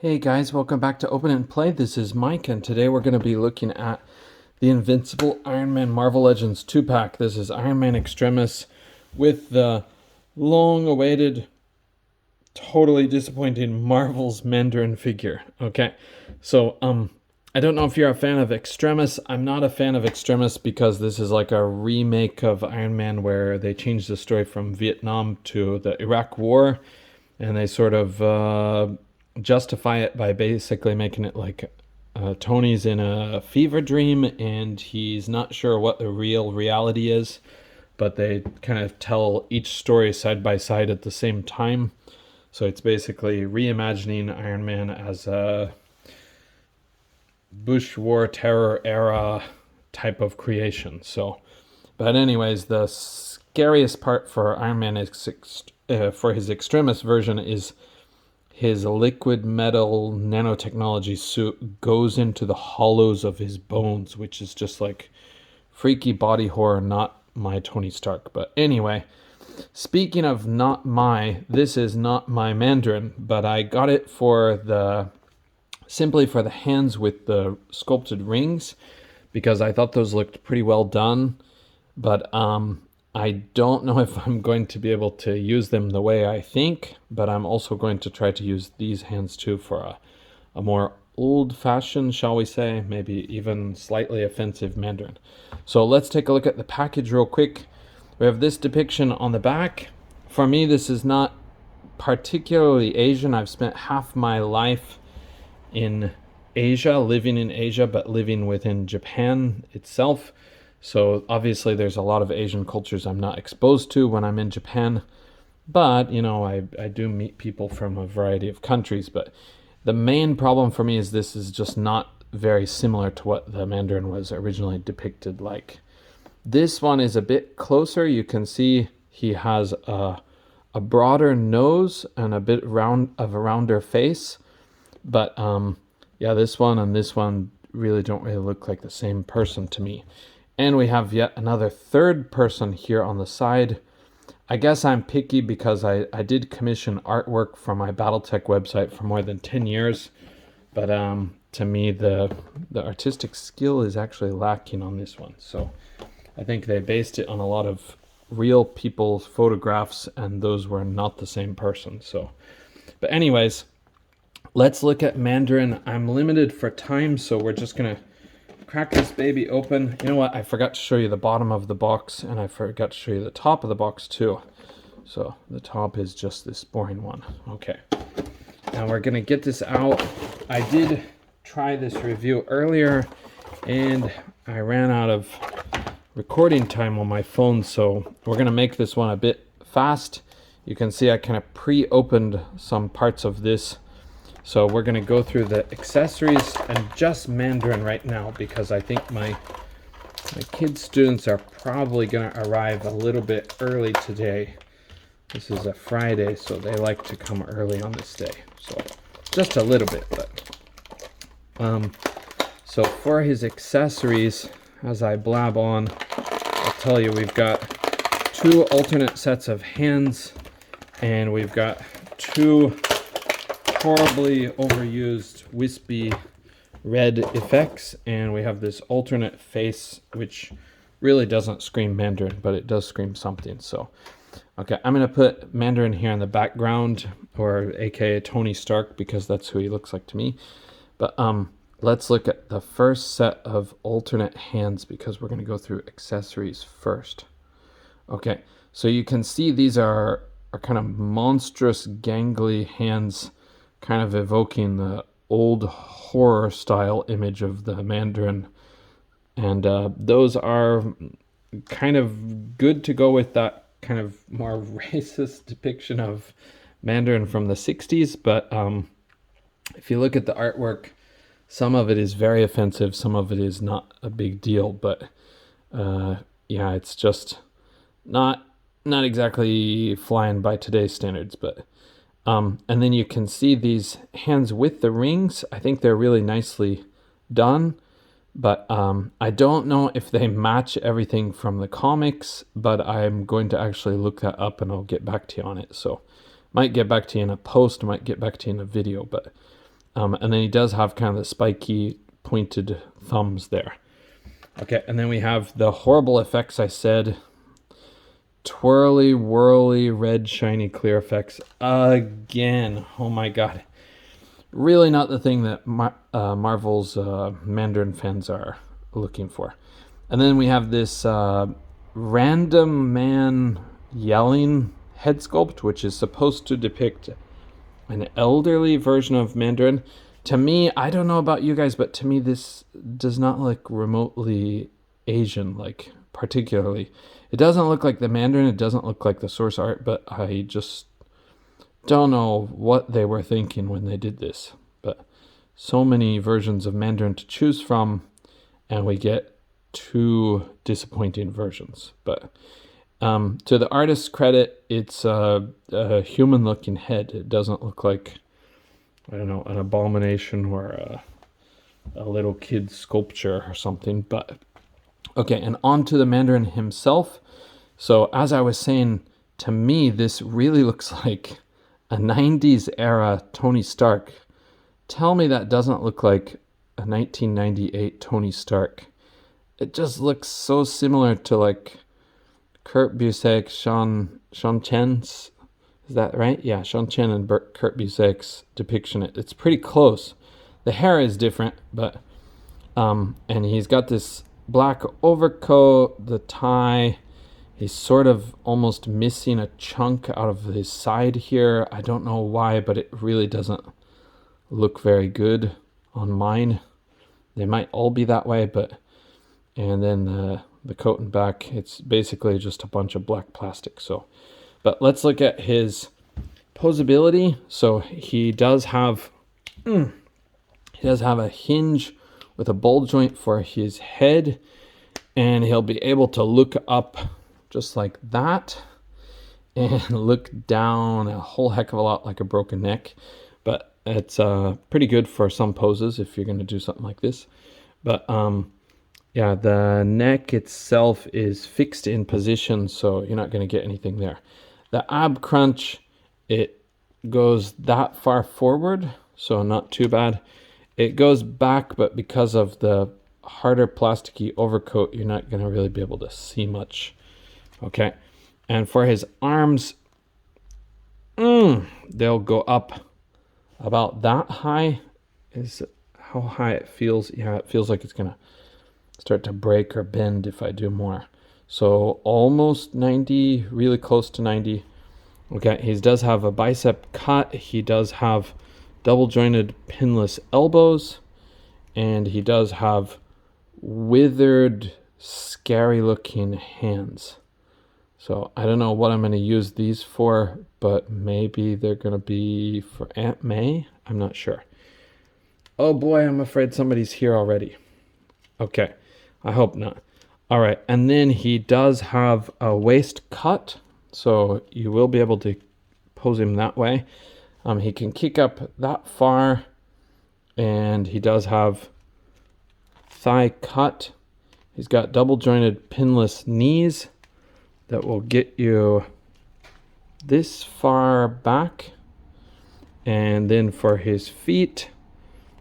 Hey guys, welcome back to Open and Play. This is Mike, and today we're going to be looking at the Invincible Iron Man Marvel Legends 2-pack. This is Iron Man Extremis with the long-awaited, totally disappointing Marvel's Mandarin figure. Okay, so I don't know if you're a fan of Extremis. I'm not a fan of Extremis because this is like a remake of Iron Man where they changed the story from Vietnam to the Iraq War, and they sort of justify it by basically making it like Tony's in a fever dream and he's not sure what the real reality is, but they kind of tell each story side by side at the same time. So it's basically reimagining Iron Man as a Bush War terror era type of creation. So, but anyways, the scariest part for Iron Man is for his Extremis version is his liquid metal nanotechnology suit goes into the hollows of his bones, which is just like freaky body horror, not my Tony Stark. But anyway, speaking of this is not my Mandarin, but I got it simply for the hands with the sculpted rings because I thought those looked pretty well done. But I don't know if I'm going to be able to use them the way I think, but I'm also going to try to use these hands too for a more old-fashioned, shall we say, maybe even slightly offensive Mandarin. So let's take a look at the package real quick. We have this depiction on the back. For me, this is not particularly Asian. I've spent half my life in Asia, living in Asia, but living within Japan itself. So obviously there's a lot of Asian cultures I'm not exposed to when I'm in Japan. But, you know, I do meet people from a variety of countries. But the main problem for me is this is just not very similar to what the Mandarin was originally depicted like. This one is a bit closer. You can see he has a broader nose and a bit of a rounder face. But yeah, this one and this one really don't really look like the same person to me. And we have yet another third person here on the side. I guess I'm picky because I did commission artwork for my Battletech website for more than 10 years. But to me, the artistic skill is actually lacking on this one. So I think they based it on a lot of real people's photographs, and those were not the same person. So, but anyways, let's look at Mandarin. I'm limited for time, so we're just going to crack this baby open. You know what? I forgot to show you the bottom of the box, and I forgot to show you the top of the box too. So the top is just this boring one. Okay. Now we're going to get this out. I did try this review earlier, and I ran out of recording time on my phone, so we're going to make this one a bit fast. You can see I kind of pre-opened some parts of this. So we're going to go through the accessories and just Mandarin right now because I think my kids' students are probably going to arrive a little bit early today. This is a Friday, so they like to come early on this day. So just a little bit, but so for his accessories, as I blab on, I'll tell you we've got 2 alternate sets of hands, and we've got 2 horribly overused wispy red effects, and we have this alternate face which really doesn't scream Mandarin, but it does scream something. So okay, I'm gonna put Mandarin here in the background, or aka Tony Stark, because that's who he looks like to me. But let's look at the first set of alternate hands because we're gonna go through accessories first. Okay, so you can see these are kind of monstrous gangly hands, kind of evoking the old horror style image of the Mandarin. And those are kind of good to go with that kind of more racist depiction of Mandarin from the 60s. But if you look at the artwork, some of it is very offensive, some of it is not a big deal. But yeah, it's just not exactly flying by today's standards. But and then you can see these hands with the rings. I think they're really nicely done, but I don't know if they match everything from the comics, but I'm going to actually look that up and I'll get back to you on it. So might get back to you in a post, might get back to you in a video, but And then he does have kind of the spiky pointed thumbs there. Okay, and then we have the horrible effects I said. Twirly, whirly, red, shiny, clear effects. Again, oh my god. Really not the thing that Marvel's Mandarin fans are looking for. And then we have this random man yelling head sculpt, which is supposed to depict an elderly version of Mandarin. To me, I don't know about you guys, but to me this does not look remotely Asian, like particularly. It doesn't look like the Mandarin, it doesn't look like the source art, but I just don't know what they were thinking when they did this. But so many versions of Mandarin to choose from, and we get two disappointing versions. But to the artist's credit, it's a human-looking head. It doesn't look like, I don't know, an abomination or a little kid's sculpture or something. But okay, and on to the Mandarin himself. So as I was saying, to me, this really looks like a 90s era Tony Stark. Tell me that doesn't look like a 1998 Tony Stark. It just looks so similar to like Kurt Busiek, Sean Chen's, is that right? Yeah, Sean Chen and Kurt Busiek's depiction. It's pretty close. The hair is different, but and he's got this black overcoat, the tie. He's sort of almost missing a chunk out of his side here. I don't know why, but it really doesn't look very good on mine. They might all be that way, but and then the coat and back, it's basically just a bunch of black plastic. So, but let's look at his posability. So he does have a hinge with a ball joint for his head, and he'll be able to look up just like that and look down a whole heck of a lot like a broken neck. But it's pretty good for some poses if you're going to do something like this. But yeah, the neck itself is fixed in position, so you're not going to get anything there. The ab crunch, it goes that far forward, so not too bad. It goes back, but because of the harder plasticky overcoat, you're not going to really be able to see much. Okay, and for his arms, they'll go up about that high. Is how high it feels. Yeah, it feels like it's going to start to break or bend if I do more. So almost 90, really close to 90. Okay, he does have a bicep cut. He does have double jointed pinless elbows, and he does have withered, scary looking hands. So I don't know what I'm going to use these for, but maybe they're going to be for Aunt May. I'm not sure. Oh boy, I'm afraid somebody's here already. Okay, I hope not. All right, and then he does have a waist cut, so you will be able to pose him that way. He can kick up that far, and he does have thigh cut. He's got double jointed pinless knees that will get you this far back. And then for his feet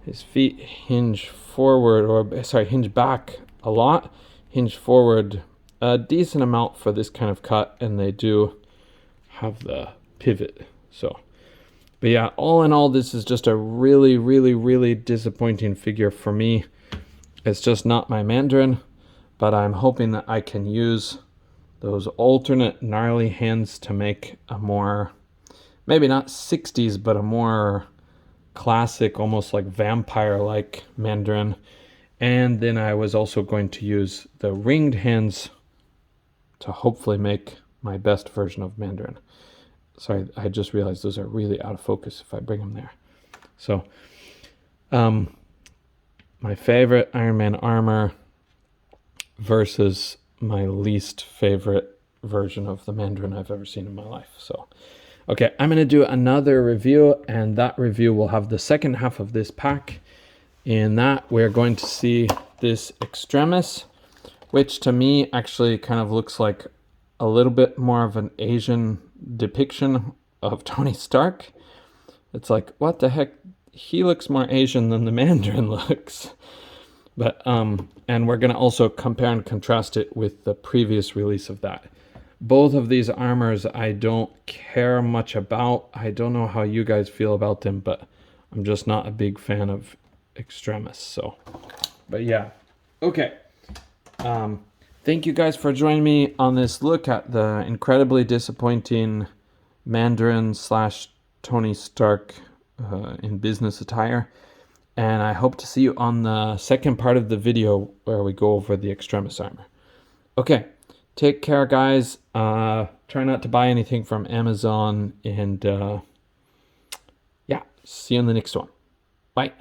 hinge forward, or sorry, hinge back a lot, hinge forward a decent amount for this kind of cut, and they do have the pivot. So, but yeah, all in all, this is just a really, really, really disappointing figure for me. It's just not my Mandarin, but I'm hoping that I can use those alternate gnarly hands to make a more, maybe not 60s, but a more classic, almost like vampire-like Mandarin. And then I was also going to use the ringed hands to hopefully make my best version of Mandarin. Sorry, I just realized those are really out of focus if I bring them there. So, my favorite Iron Man armor versus my least favorite version of the Mandarin I've ever seen in my life. So, okay, I'm going to do another review, and that review will have the second half of this pack. In that, we're going to see this Extremis, which to me actually kind of looks like a little bit more of an Asian depiction of Tony Stark. It's like, what the heck? he looks more Asian than the Mandarin looks. But and we're gonna also compare and contrast it with the previous release of that. Both of these armors I don't care much about. I don't know how you guys feel about them, but I'm just not a big fan of Extremis. So, but yeah, okay. Thank you guys for joining me on this look at the incredibly disappointing Mandarin / Tony Stark in business attire. And I hope to see you on the second part of the video where we go over the Extremis armor. Okay, take care, guys. Try not to buy anything from Amazon. And yeah, see you in the next one. Bye.